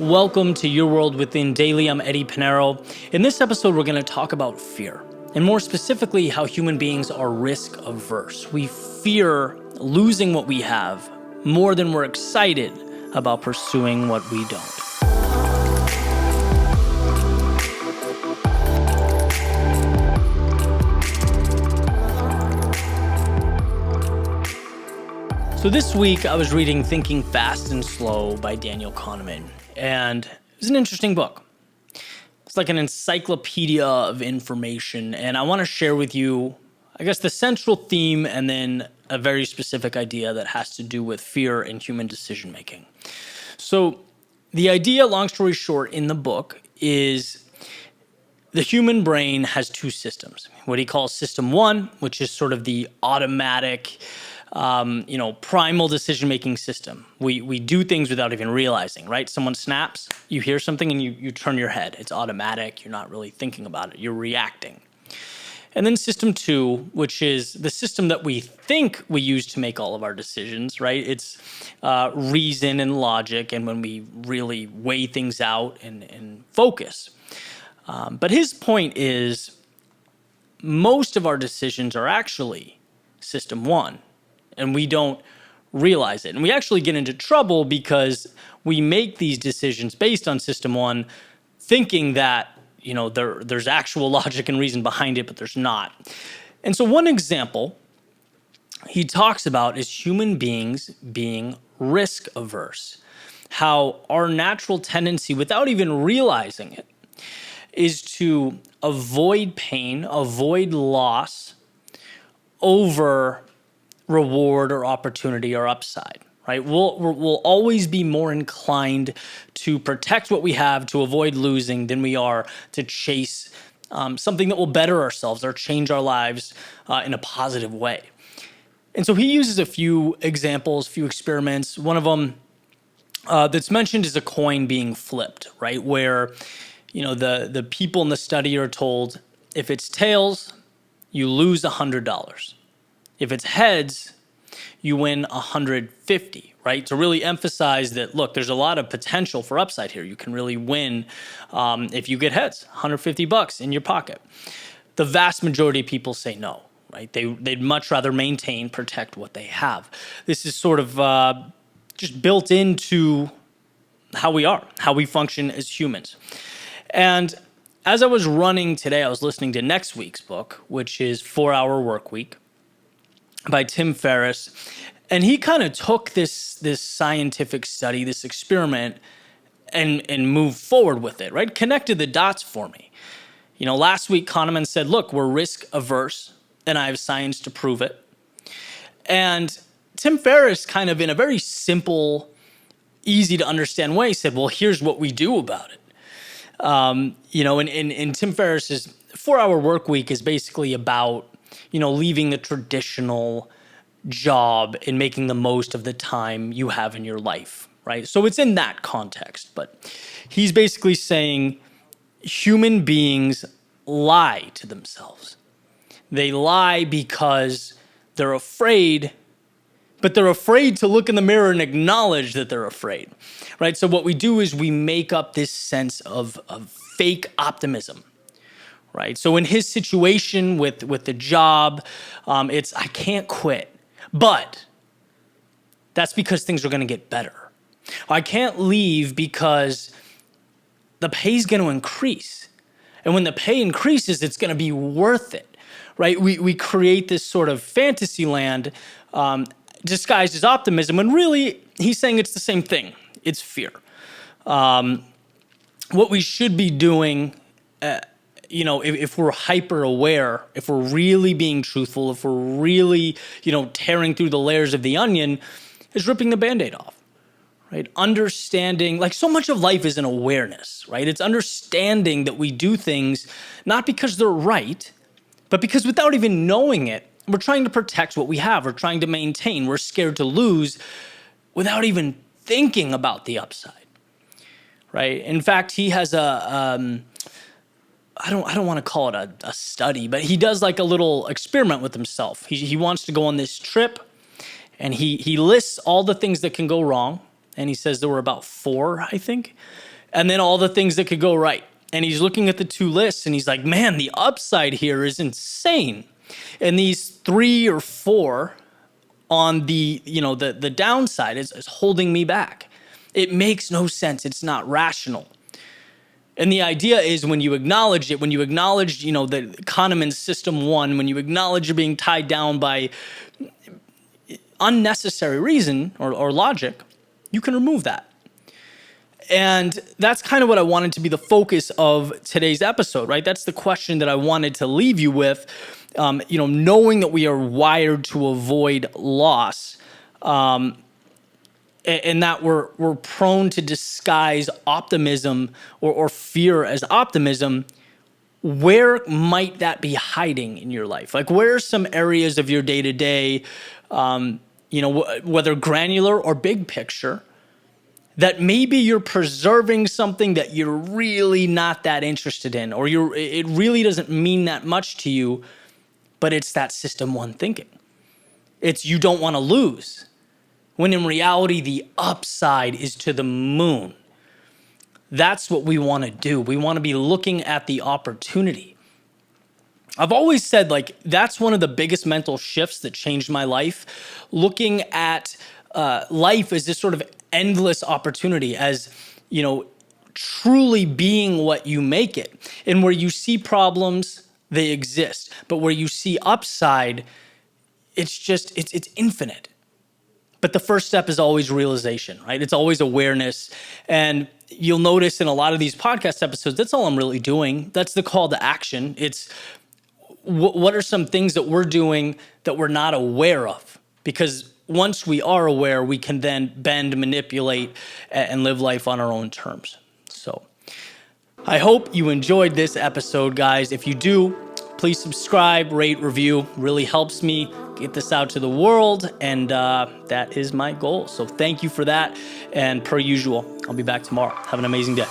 Welcome to Your World Within Daily. I'm Eddie Pinero. In this episode, we're going to talk about fear, and more specifically, how human beings are risk averse. We fear losing what we have more than we're excited about pursuing what we don't. So this week, I was reading Thinking Fast and Slow by Daniel Kahneman, and it was an interesting book. It's like an encyclopedia of information, and I want to share with you, I guess, the central theme and then a very specific idea that has to do with fear and human decision-making. So the idea, long story short, in the book is the human brain has two systems. What he calls system one, which is sort of the automatic, primal decision-making system. We do things without even realizing, right? Someone snaps, you hear something and you turn your head. It's automatic. You're not really thinking about it. You're reacting. And then system two, which is the system that we think we use to make all of our decisions, right? It's reason and logic, and when we really weigh things out and focus. But his point is most of our decisions are actually system one, and we don't realize it. And we actually get into trouble because we make these decisions based on system one, thinking that, there's actual logic and reason behind it, but there's not. And so one example he talks about is human beings being risk averse. How our natural tendency, without even realizing it, is to avoid pain, avoid loss over reward or opportunity or upside, right? We'll always be more inclined to protect what we have, to avoid losing, than we are to chase something that will better ourselves or change our lives in a positive way. And so he uses a few examples, few experiments. One of them that's mentioned is a coin being flipped, right? Where, the people in the study are told, if it's tails, you lose $100. If it's heads, you win $150, right? To really emphasize that, look, there's a lot of potential for upside here. You can really win if you get heads, $150 in your pocket. The vast majority of people say no, right? They'd much rather maintain, protect what they have. This is sort of just built into how we are, how we function as humans. And as I was running today, I was listening to next week's book, which is 4-Hour Workweek by Tim Ferris. And he kind of took this scientific study, this experiment, and moved forward with it, right? Connected the dots for me. Last week, Kahneman said, look, we're risk averse, and I have science to prove it. And Tim Ferris, kind of in a very simple, easy to understand way, said, well, here's what we do about it. And Tim Ferris's 4-Hour Workweek is basically about, leaving the traditional job and making the most of the time you have in your life, right? So it's in that context, but he's basically saying human beings lie to themselves. They lie because they're afraid, but they're afraid to look in the mirror and acknowledge that they're afraid, right? So what we do is we make up this sense of fake optimism, right? So in his situation with the job, it's, I can't quit, but that's because things are going to get better. I can't leave because the pay's going to increase. And when the pay increases, it's going to be worth it, right? We create this sort of fantasy land disguised as optimism, when really he's saying it's the same thing. It's fear. What we should be doing, if we're hyper aware, if we're really being truthful, if we're really, tearing through the layers of the onion, is ripping the Band-Aid off, right? Understanding, like so much of life is an awareness, right? It's understanding that we do things not because they're right, but because without even knowing it, we're trying to protect what we have. We're trying to maintain. We're scared to lose without even thinking about the upside, right? In fact, he has I don't want to call it a study, but he does like a little experiment with himself. He wants to go on this trip, and he lists all the things that can go wrong, And he says there were about 4, I think. And then all the things that could go right. And he's looking at the 2 lists and he's like, man, the upside here is insane. And these 3 or 4 on the, the downside is holding me back. It makes no sense. It's not rational. And the idea is when you acknowledge it, when you acknowledge, the Kahneman's system 1, when you acknowledge you're being tied down by unnecessary reason or logic, you can remove that. And that's kind of what I wanted to be the focus of today's episode, right? That's the question that I wanted to leave you with, knowing that we are wired to avoid loss, and that we're prone to disguise optimism or fear as optimism. Where might that be hiding in your life? Like, where are some areas of your day-to-day, whether granular or big picture, that maybe you're preserving something that you're really not that interested in, or it really doesn't mean that much to you, but it's that system 1 thinking. It's you don't want to lose, when in reality, the upside is to the moon. That's what we want to do. We want to be looking at the opportunity. I've always said, that's one of the biggest mental shifts that changed my life, looking at life as this sort of endless opportunity, as, truly being what you make it. And where you see problems, they exist. But where you see upside, it's infinite. But the first step is always realization, right? It's always awareness. And you'll notice in a lot of these podcast episodes, that's all I'm really doing. That's the call to action. It's what are some things that we're doing that we're not aware of? Because once we are aware, we can then bend, manipulate, and live life on our own terms. So I hope you enjoyed this episode, guys. If you do, please subscribe, rate, review. Really helps me get this out to the world, and that is my goal. So thank you for that. And per usual, I'll be back tomorrow. Have an amazing day.